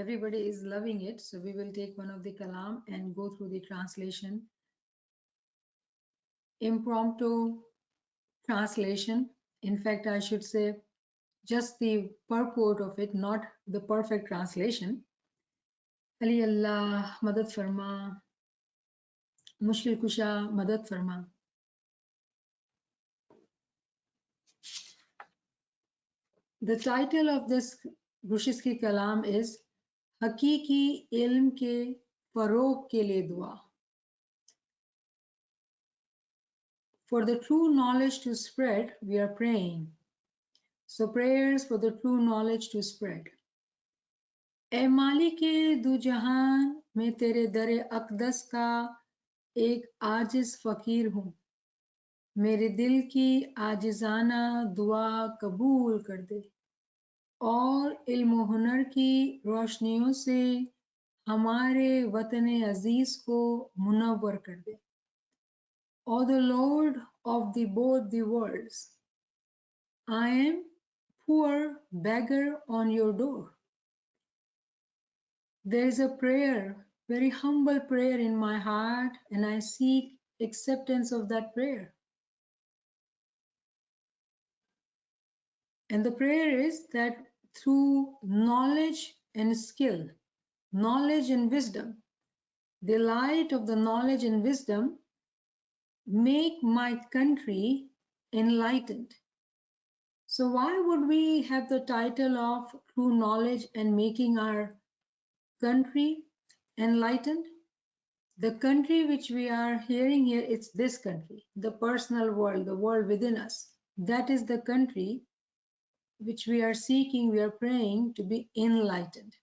everybody is loving it. So we will take one of the kalam and go through the translation. Impromptu translation. In fact, I should say just the purport of it, not the perfect translation. Ali Allah, Madad Farma, Mushkil Kusha, Madad Farma. The title of this Gushis ki kalam is Hakiki Ilm ke Farogh ke liye dua. For the true knowledge to spread, we are praying. So prayers for the true knowledge to spread. ए मालिके दू जहान, मैं तेरे दरे अकदस का एक आजिज फकीर हूँ. मेरे दिल की आजिजाना दुआ कबूल कर दे और इल्म हुनर की रोशनियों से हमारे वतन अजीज को मुनव्वर कर दे. O the Lord of both the worlds, I am poor beggar on your door. There is a prayer, very humble prayer in my heart, and I seek acceptance of that prayer. And the prayer is that through knowledge and skill, knowledge and wisdom, the light of the knowledge and wisdom make my country enlightened. So why would we have the title of true knowledge and making our country enlightened? The country which we are hearing here, it's this country, the personal world, the world within us. That is the country which we are seeking, we are praying to be enlightened.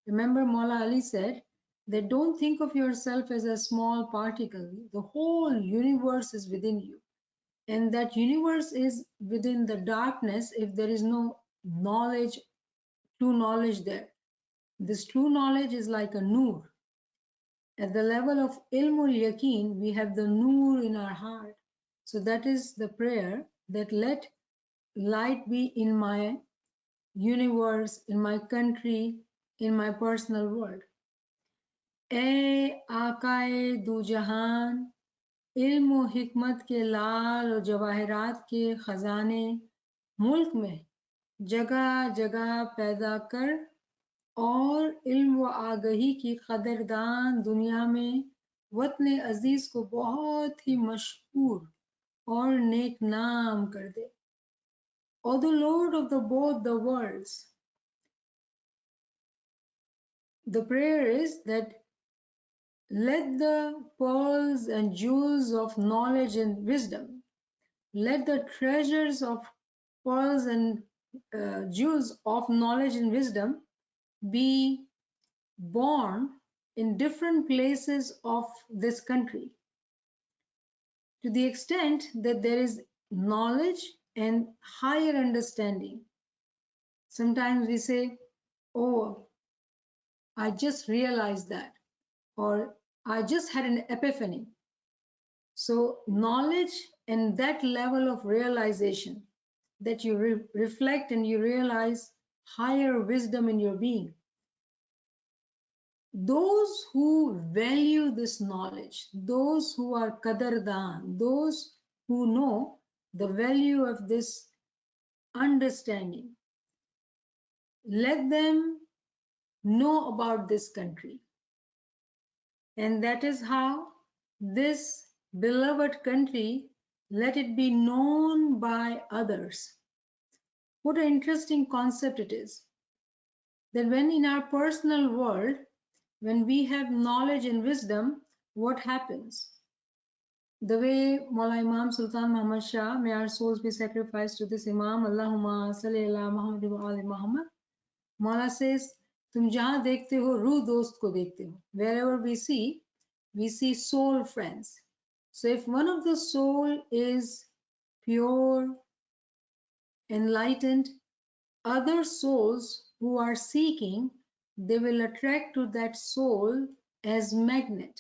Remember, Maula Ali said that don't think of yourself as a small particle. The whole universe is within you. And that universe is within the darkness if there is no knowledge, true knowledge there. This true knowledge is like a nur. At the level of ilmul yaqeen, we have the nur in our heart. So that is the prayer, that let light be in my universe, in my country, in my personal world. ए आकाए दू जहान, इल्म व हिकमत के लाल और जवाहरात के खजाने मुल्क में जगह जगह पैदा कर और इल्म व आगही की कदरदान दुनिया में वतन अजीज को बहुत ही मशहूर और नेक नाम कर दे. O the Lord of both the worlds, the prayer is that let the pearls and jewels of knowledge and wisdom, let the treasures of pearls and jewels of knowledge and wisdom be born in different places of this country, to the extent that there is knowledge and higher understanding. Sometimes we say, oh, I just realized that, or I just had an epiphany. So knowledge and that level of realization, that you reflect and you realize higher wisdom in your being. Those who value this knowledge, those who are qadardan, those who know the value of this understanding, let them know about this country. And that is how this beloved country, let it be known by others. What an interesting concept it is, that when in our personal world, when we have knowledge and wisdom, what happens? The way Maula Imam Sultan Muhammad Shah, may our souls be sacrificed to this Imam, Allahumma salli ala Muhammad wa ali Muhammad. Maula says, तुम जहाँ देखते हो रूह दोस्त को देखते हो. Wherever we see soul friends. So if one of the soul is pure, enlightened, other souls who are seeking, they will attract to that soul as magnet.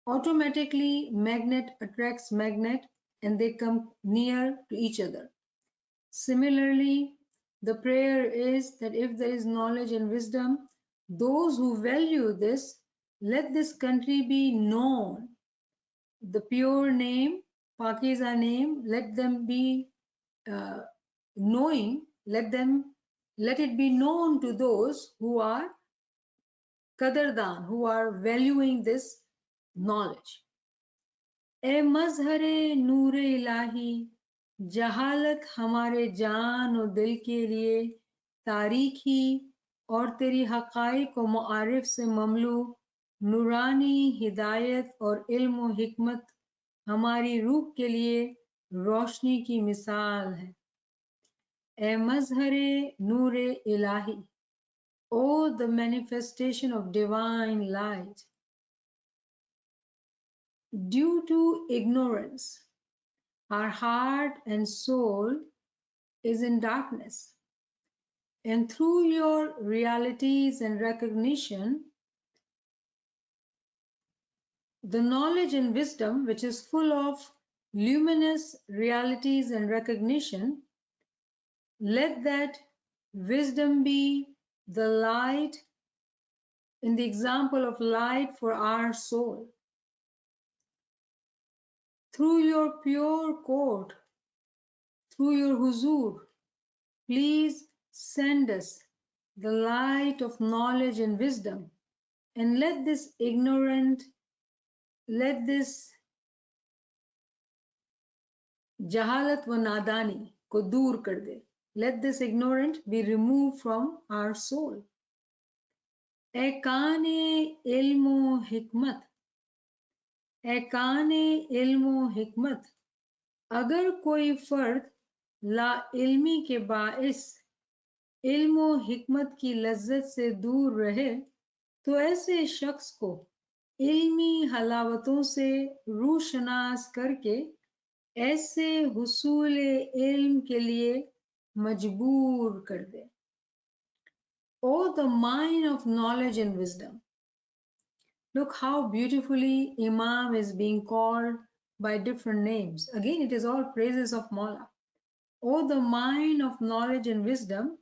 Automatically, magnet attracts magnet and they come near to each other. Similarly, The prayer is that if there is knowledge and wisdom, those who value this, let this country be known. The pure name, Pakiza name, let them be uh, knowing, let it be known to those who are kadardan, who are valuing this knowledge. ए मजहरे नूरे इलाही, जहालत हमारे जान और दिल के लिए तारीखी और तेरी हकाइक व मुआरिफ से ममलू नूरानी हिदायत और इल्म व हिकमत हमारी रूह के लिए रोशनी की मिसाल है। ए मजहरे नूरे इलाही, O the manifestation of divine light, due to ignorance, our heart and soul is in darkness, and through your realities and recognition, the knowledge and wisdom which is full of luminous realities and recognition, let that wisdom be the light in the example of light for our soul. Through your pure court, through your huzur, please send us the light of knowledge and wisdom, and let this jahalat wa nadani ko dur kar de. Let this ignorant be removed from our soul. ए काने Elmo हिकमत, ए काने Elmo हिकमत, अगर कोई फर्द ला इल्मी के बाइस इल्म व हिकमत की लज्जत से दूर रहे, तो ऐसे शख्स को इल्मी हलावतों से रूशनास करके ऐसे हुसूल इल्म के लिए मजबूर कर दे। Oh, the mine of knowledge and wisdom. Look how beautifully Imam is being called by different names. Again, it is all praises of Mawla. Oh, the mine of knowledge and wisdom.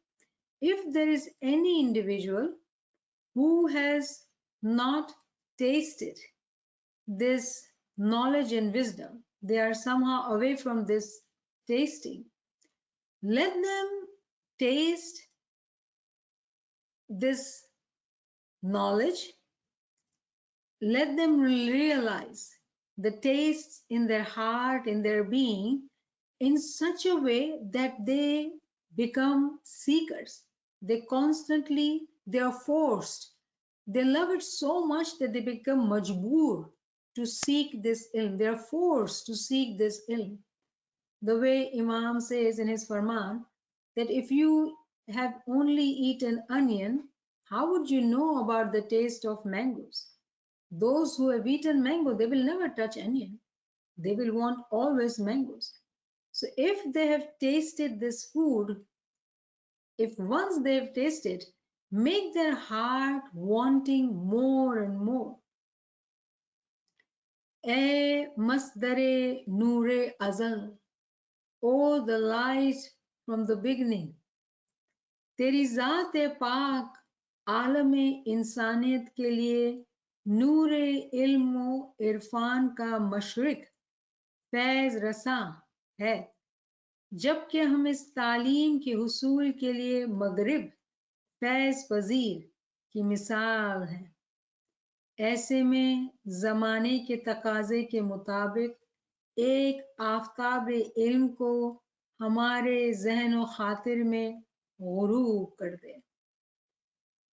If there is any individual who has not tasted this knowledge and wisdom, they are somehow away from this tasting, let them taste this knowledge, let them realize the tastes in their heart, in their being, in such a way that they become seekers. They are forced. They love it so much that they become majboor to seek this ilm. They are forced to seek this ilm. The way Imam says in his Farman, that if you have only eaten onion, how would you know about the taste of mangoes? Those who have eaten mango, they will never touch onion. They will want always mangoes. So if they have tasted this food, if once they have tasted, make their heart wanting more and more. E masdare noore azal, oh the light from the beginning. तेरी ज़ात पाक आलम इंसानियत के लिए नूर इल्म इरफान का मशरिक फैज़ रसां है, जबकि हम इस तालीम के हुसूल के लिए मगरिब फैज़ पजीर की मिसाल है। ऐसे में ज़माने के तकाज़े के मुताबिक एक आफ़ताब इल्म को हमारे ज़हन व खातिर में ग़ुरूब कर दे।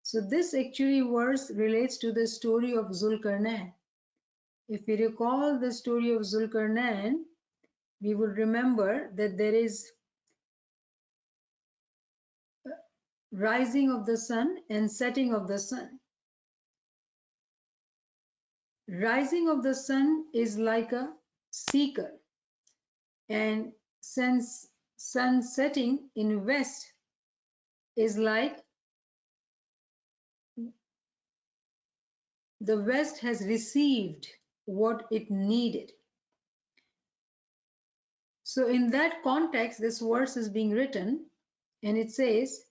So this actually verse relates to the story of Zulkarnain. If we recall the story of Zulkarnain, we would remember that there is rising of the sun and setting of the sun. Rising of the sun is like a seeker, and since sun setting in west is like the west has received what it needed. So in that context, this verse is being written, and it says,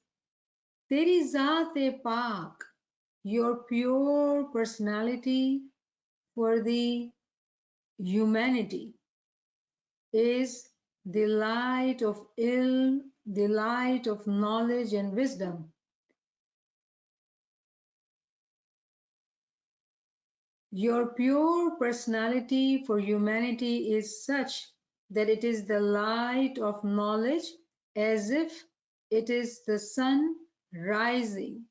Teri Zaat-e-Pak, your pure personality for the humanity is the light of ilm, the light of knowledge and wisdom. Your pure personality for humanity is such that it is the light of knowledge, as if it is the sun rising.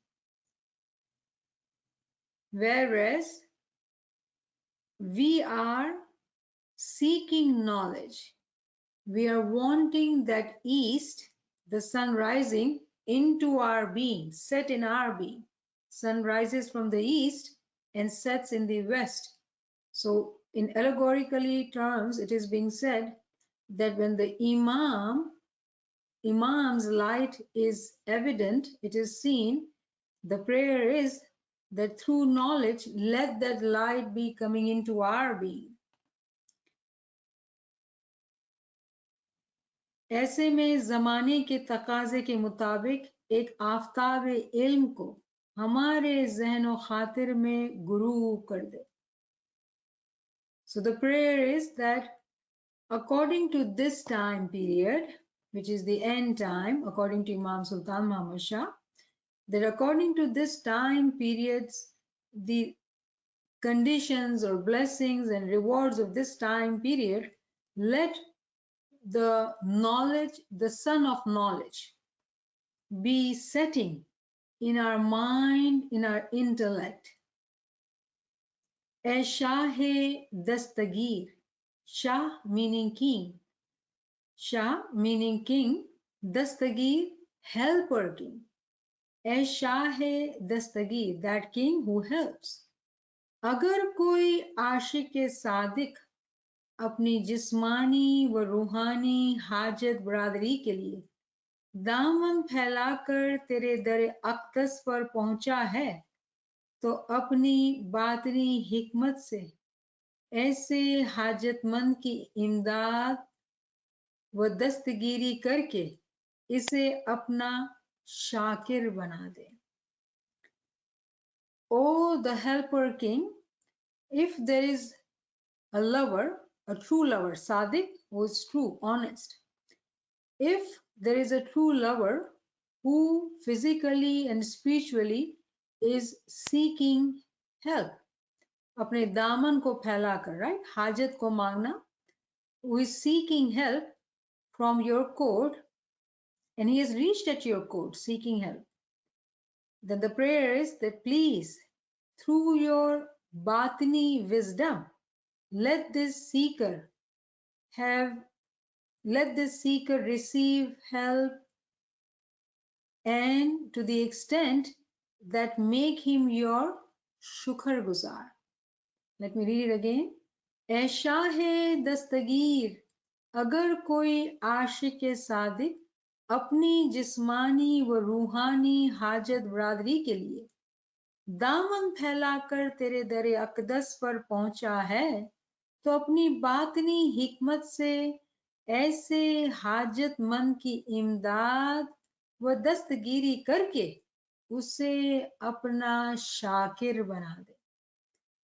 Whereas we are seeking knowledge. We are wanting that east, the sun rising, into our being, set in our being. Sun rises from the east and sets in the west. So in allegorically terms, it is being said that when the imam's light is evident, it is seen, the prayer is that through knowledge, let that light be coming into our being. ऐसे में ज़माने के तकाज़े के मुताबिक एक आफ़ताब इल्म को हमारे ज़हन व ख़ातिर में गुरूब कर दे. So the prayer is that according to this time period, which is the end time, according to Imam Sultan Muhammad Shah, that according to this time periods, the conditions or blessings and rewards of this time period, let the knowledge, the sun of knowledge, be setting in our mind, in our intellect. As Shah-e Dastagir, Shah meaning king, Shah meaning king, Dastagir, helper king. As Shah-e Dastagir, that king who helps. अगर कोई आशिक सादिक अपनी जिस्मानी व रूहानी हाजत बरादरी के लिए दामन फैलाकर तेरे दर अक़दस पर पहुंचा है, तो अपनी बातनी हिकमत से ऐसे हाजतमंद की इमदाद व दस्तगीरी करके इसे अपना शाकिर बना दे. O the helper king, if there is a lover, a true lover, Sadiq, who is true, honest. If there is a true lover who physically and spiritually is seeking help, अपने दामन को फैलाकर, right? हाजत को मांगना, who is seeking help from your court, and he has reached at your court seeking help, then the prayer is that please, through your batini wisdom, let this seeker receive help, and to the extent that make him your shukr guzar. Let me read it again. ऐ शाह दस्तगीर, अगर कोई आशिक सादिक अपनी जिस्मानी व रूहानी हाजत बरादरी के लिए दामन फैलाकर तेरे दर अक़दस पर पहुंचा है, तो अपनी बातनी हिकमत से ऐसे हाजतमंद की इमदाद व दस्तगीरी करके उसे अपना शाकिर बना दे.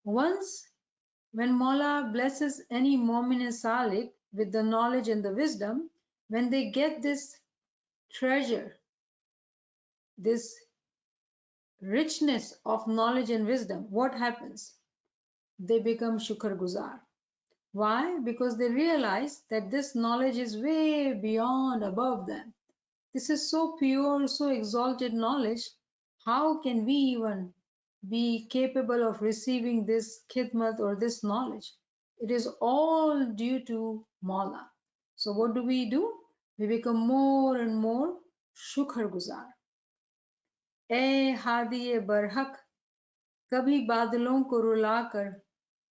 Once, when Mawla blesses any Mu'min and Salik with the knowledge and the wisdom, when they get this treasure, this richness of knowledge and wisdom, what happens? They become shukr guzar. Why? Because they realize that this knowledge is way beyond, above them. This is so pure, so exalted knowledge. How can we even be capable of receiving this khidmat or this knowledge? It is all due to Mawla. So what do? We become more and more shukr guzar. ए हादी बरहक, कभी बादलों को रुलाकर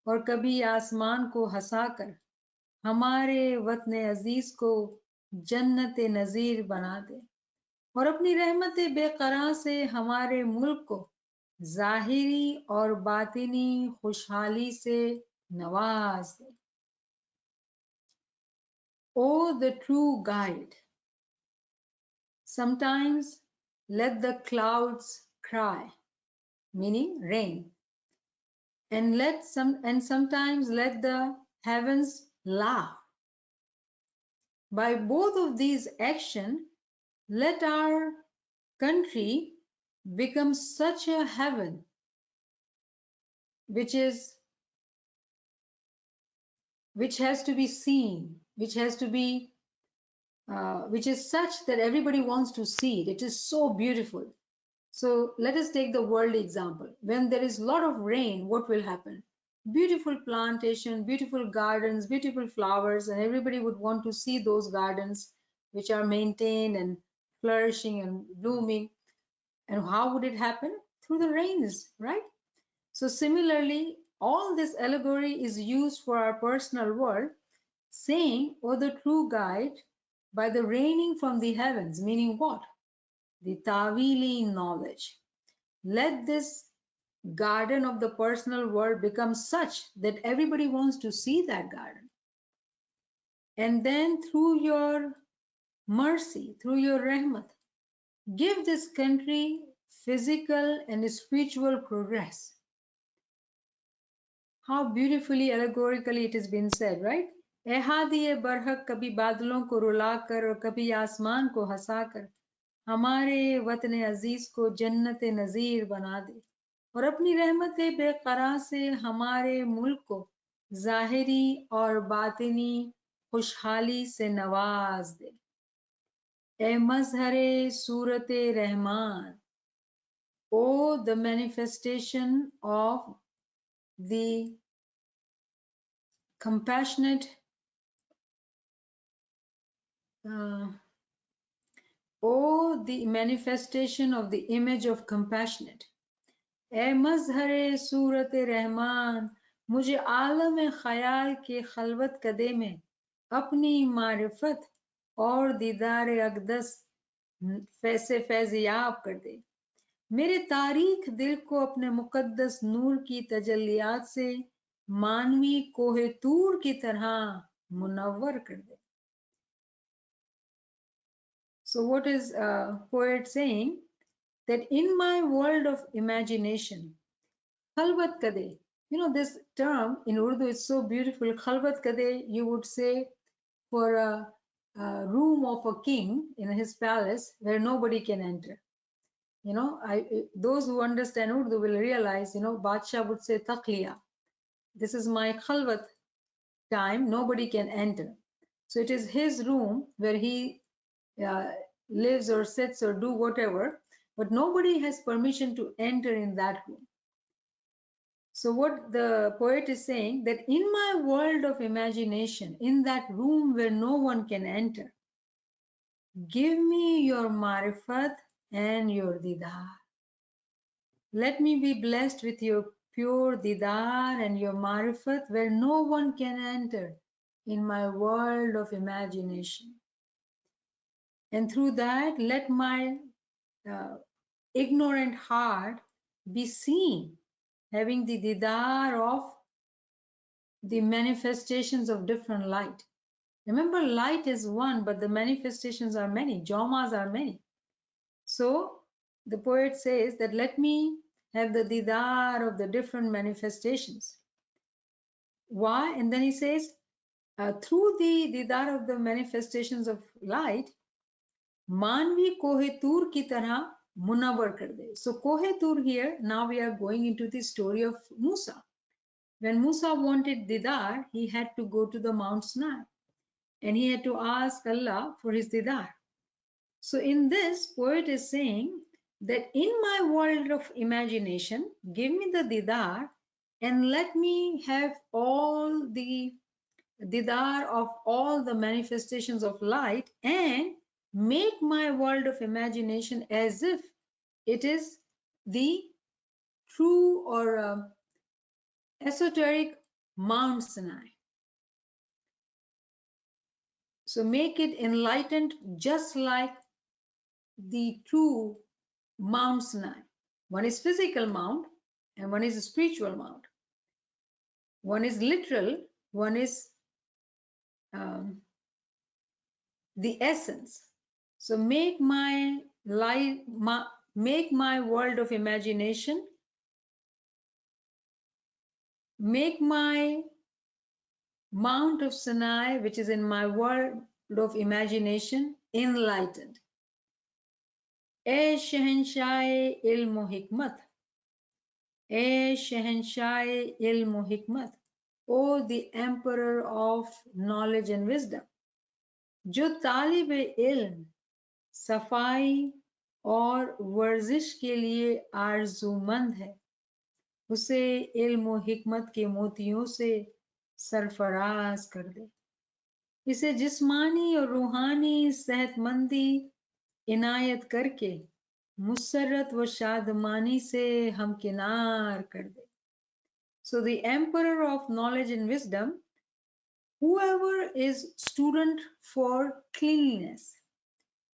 और कभी आसमान को हंसाकर हमारे वतन अजीज को जन्नत नज़ीर बना दे, और अपनी रहमत बेकरार से हमारे मुल्क को ज़ाहिरी और बातिनी खुशहाली से नवाज दे. O the true guide, Sometimes let the clouds cry, meaning rain, and sometimes let the heavens laugh. By both of these actions, let our country become such a heaven which has to be seen, which is such that everybody wants to see it. It is so beautiful. So let us take the world example. When there is a lot of rain, what will happen? Beautiful plantation, beautiful gardens, beautiful flowers, and everybody would want to see those gardens which are maintained and flourishing and blooming. And how would it happen? Through the rains, right? So similarly, all this allegory is used for our personal world, saying, "O the true guide, by the raining from the heavens," meaning what? The Tawili knowledge. Let this garden of the personal world become such that everybody wants to see that garden. And then through your mercy, through your rahmat, give this country physical and spiritual progress. How beautifully allegorically it has been said, right? ए हादिए बरहक कभी बादलों को रुलाकर और कभी आसमान को हंसाकर हमारे वतन अजीज को जन्नत नजीर बना दे और अपनी रहमत बेकरार से हमारे मुल्क को ज़ाहिरी और बातिनी खुशहाली से नवाज दे। ए मजहरे सूरत Rahman, O the manifestation of the compassionate, O the manifestation of the image of compassionate. ए मजहर सूरत रहमान, मुझे आलम ख्याल के खलवत कदे में अपनी मारिफत और दीदार अकदस से फैज़याब कर दे। मेरे तारीख दिल को अपने मुकद्दस नूर की तजल्लियात से मानवी कोहे तूर की तरह मुनव्वर कर दे। So what is poet saying? That in my world of imagination, Khalwat Kade, you know, this term in Urdu is so beautiful. Khalwat Kade, you would say for a room of a king in his palace where nobody can enter. You know, those who understand Urdu will realize, you know, Badshah would say Taqliya. This is my Khalwat time, nobody can enter. So it is his room where he lives or sits or do whatever, but nobody has permission to enter in that room. So what the poet is saying, that in my world of imagination, in that room where no one can enter, give me your marifat and your didar. Let me be blessed with your pure didar and your marifat where no one can enter in my world of imagination. And through that, let my ignorant heart be seen, having the didar of the manifestations of different light. Remember, light is one, but the manifestations are many, jaumas are many. So the poet says that let me have the didar of the different manifestations. Why? And then he says, through the didar of the manifestations of light, Manvi Kohetur ki tarah munawar kar de. So Kohetur here, now we are going into the story of Musa. When Musa wanted didar, he had to go to the Mount Sinai and he had to ask Allah for his didar. So in this, poet is saying that in my world of imagination, give me the didar and let me have all the didar of all the manifestations of light and make my world of imagination as if it is the true or esoteric Mount Sinai. So make it enlightened just like the true Mount Sinai. One is physical mount and one is a spiritual mount. One is literal, one is the essence. So make my life, make my world of imagination, make my Mount of Sinai, which is in my world of imagination, enlightened. ए शहंशाह इल्म हिकमत, ए शहंशाह इल्म हिकमत, O the emperor of knowledge and wisdom, जो तालिब इल्म, सफाई और वर्जिश के लिए आरजूमंद है, उसे इल्म और हिकमत के मोतियों से सरफराज कर दे। इसे जिस्मानी और रूहानी सेहतमंदी इनायत करके मुसरत व शादमानी से हमकिनार कर दे। So the emperor of knowledge and wisdom, whoever is student for cleanliness,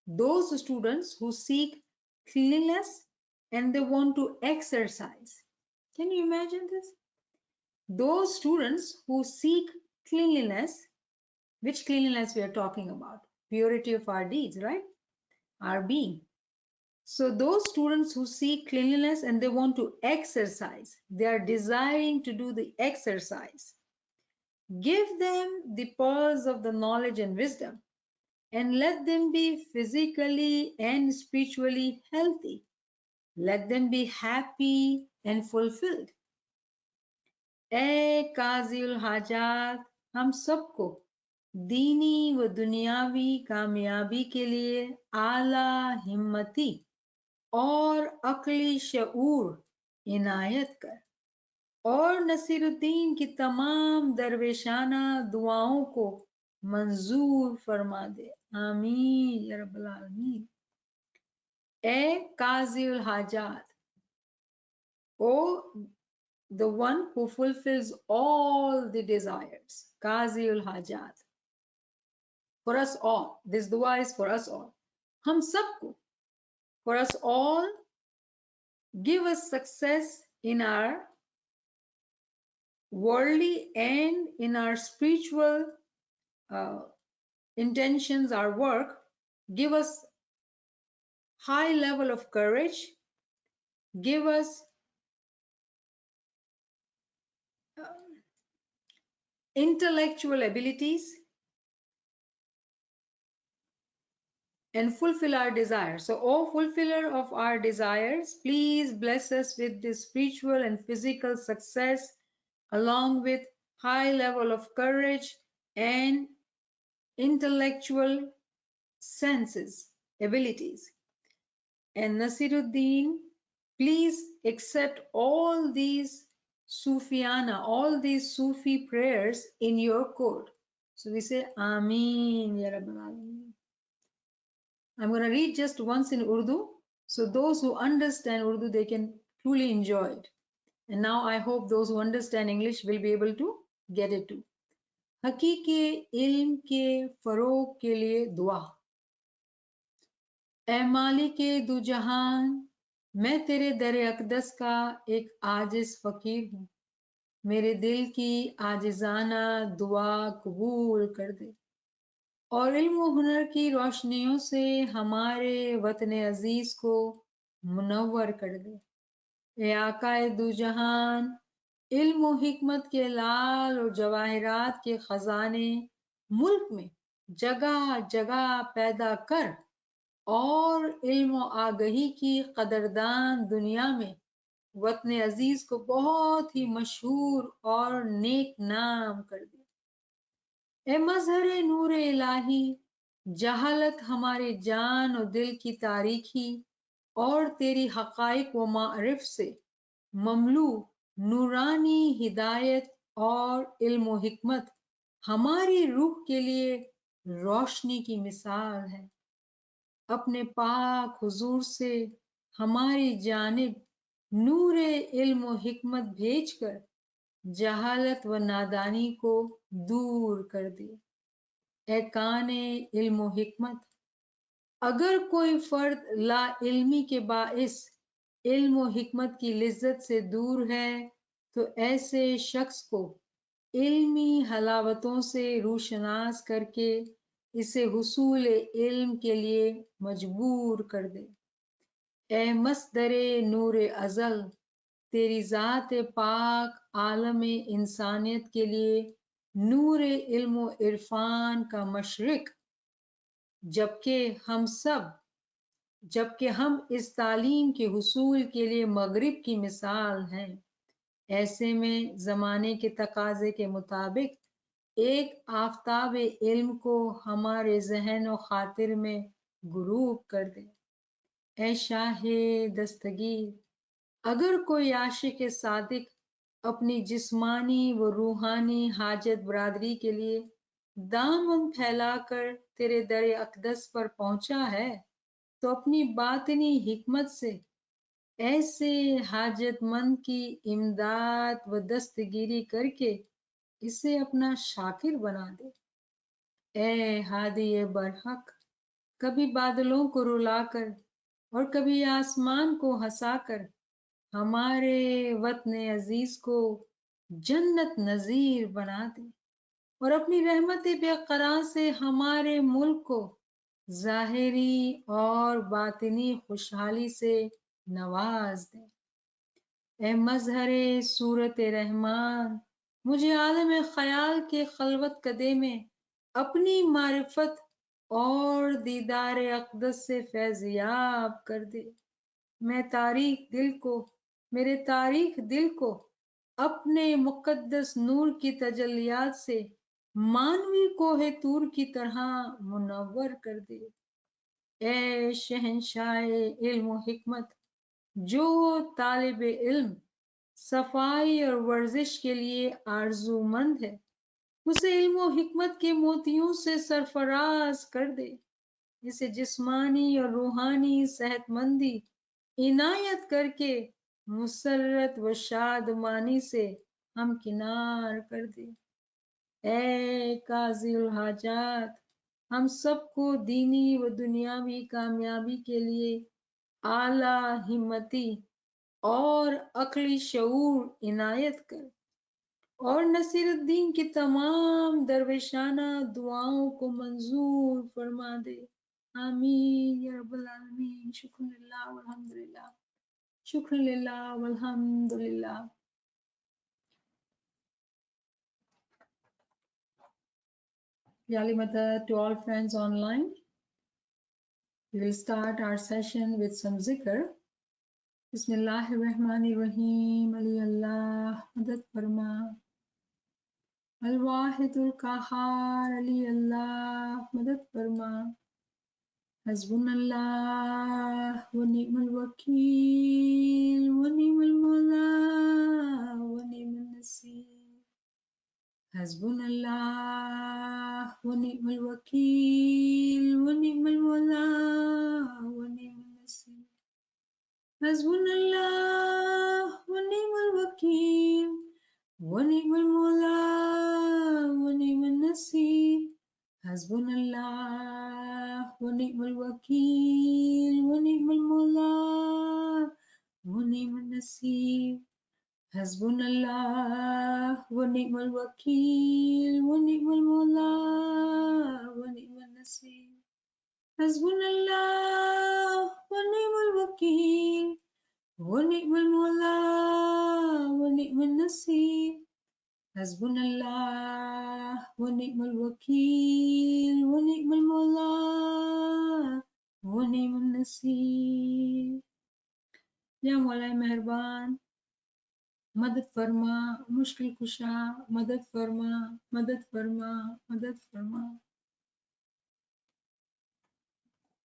those students who seek cleanliness and they want to exercise. Can you imagine this? Those students who seek cleanliness, which cleanliness we are talking about? Purity of our deeds, right? Our being. So those students who seek cleanliness and they want to exercise, they are desiring to do the exercise. Give them the pearls of the knowledge and wisdom and let them be physically and spiritually healthy. Let them be happy and fulfilled. ए काजिल हाजात, हम सबको दीनी व दुनियावी कामयाबी के लिए आला हिम्मती और अक्ली शऊर इनायत कर और नसीरुद्दीन की तमाम दरवेशाना दुआओं को मंजूर फरमा दे। आमीन या रब्बल आलमीन। ए काजिल हाजात, O the one who fulfills all the desires, Qaziul Hajat, for us all. This dua is for us all. Hum sabko, for us all, give us success in our worldly and in our spiritual intentions, our work. Give us high level of courage. Give us intellectual abilities and fulfill our desires. So, O fulfiller of our desires, please bless us with this spiritual and physical success along with high level of courage and intellectual senses, abilities. And Nasiruddin, please accept all these Sufiana, all these Sufi prayers in your court. So we say, Ameen, Ya Rabbal Alameen. I'm going to read just once in Urdu. So those who understand Urdu, they can truly enjoy it. And now I hope those who understand English will be able to get it too. हकीकी इल्म के फरोग के लिए दुआ। ए मालिके दो जहान, मैं तेरे दर अक़दस का एक आजिज फकीर हूँ। मेरे दिल की आजिजाना दुआ कबूल कर दे और इल्म व हुनर की रोशनियों से हमारे वतन अजीज को मुनव्वर कर दे। ए आकाए दो जहान, इल्म व हिकमत के लाल और जवाहिरात के खजाने मुल्क में जगह जगह पैदा कर और इल्म व आगही की कदरदान दुनिया में वतन अजीज को बहुत ही मशहूर और नेक नाम कर दे। ए मजहर नूर इलाही, जहालत हमारे जान और दिल की तारीखी और तेरी हकाइक व मारिफ से ममलू नूरानी हिदायत और इल्म हिकमत हमारी रूह के लिए रोशनी की मिसाल है। अपने पाक हुजूर से हमारी जानिब नूर इल्म हिकमत भेजकर जहालत व नादानी को दूर कर दे। ए काने इल्म हिकमत, अगर कोई फर्द ला इल्मी के बाइस इल्म हिकमत की लिज्जत से दूर है तो ऐसे शख्स को इल्मी हलावतों से रूशनास करके इसे हुसूल इल्म के लिए मजबूर कर दे। ए मस्दरे नूर अजल, तेरी ज़ात पाक आलम इंसानियत के लिए नूर इल्म इरफान का मशरिक, जबकि हम इस तालीम के हुसूल के लिए मगरिब की मिसाल हैं। ऐसे में ज़माने के तकाजे के मुताबिक एक आफताब इल्म को हमारे जहन और खातिर में गुरूब कर दे। ऐ शाहे दस्तगीर, अगर कोई आशिक सादिक अपनी जिस्मानी व रूहानी हाजत बरादरी के लिए दामन फैलाकर तेरे दर अक़दस पर पहुंचा है, तो अपनी बातिनी हिकमत से ऐसे हाजतमंद की इमदाद व दस्तगीरी करके इसे अपना शाकिर बना दे। ए हादी बरहक, कभी बादलों को रुलाकर और कभी आसमान को हंसाकर हमारे वतन अजीज को जन्नत नजीर बना दे और अपनी रहमत बेकरार से हमारे मुल्क को जाहिरी और बातिनी खुशहाली से नवाज दे। ए मजहरे सूरत रहमान, मुझे आलम ख्याल के खलवत कदे में अपनी मारिफत और दीदार अक़दस से फैज़याब कर दे। मेरे तारीख दिल को अपने मुक़द्दस नूर की तजल्लियात से मानवी कोहे तूर की तरह मुनव्वर कर दे। ए शहंशाह इल्म हिकमत, जो तालिब इल्म सफाई और वर्जिश के लिए आरजूमंद है, उसे इल्म हिकमत के मोतियों से सरफराज कर दे। इसे जिस्मानी और रूहानी सेहतमंदी इनायत करके मुसर्रत व शादमानी से हमकिनार कर दे। ए काज़िउल हाजात, हम सबको दीनी व दुनियावी कामयाबी के लिए आला हिम्मती और अक्ली शऊर इनायत कर और नसीरुद्दीन की तमाम दरवेशाना दुआओं को मंजूर फरमा दे। आमीन या रब्बल आलमीन। शुक्रिल्लाह वल्हम्दुलिल्लाह, शुक्रिल्लाह वल्हम्दुलिल्लाह। Yali Madad to all friends online. We will start our session with some zikr. Bismillahirrahmanirrahim. Ali Allah madad farma. Al-Wahidul Qahar. Ali Allah madad farma. Hasbunallah wa ni'mal wakeel wa ni'mal mawla wa ni'mal nasir. Hasbunallah wa ni'mal wakeel wa ni'mal mawla wa ni'mal nasir. Hasbunallah wa ni'mal wakeel wa ni'mal mawla wa ni'mal nasir. Hasbunallah wa ni'mal wakeel wa ni'mal mawla wa ni'mal nasir. Hasbunallah wa ni'mal wakeel wa ni'mal mawla wa ni'mal nasir. Hasbunallah wa ni'mal wakeel wa ni'mal mawla wa ni'mal nasir. Hasbunallah wa ni'mal wakeel wa ni'mal mawla wa ni'mal nasir. या मौला मेहरबान, मदद फरमा, मुश्किल कुशा, मदद फरमा, मदद फरमा, मदद फरमा।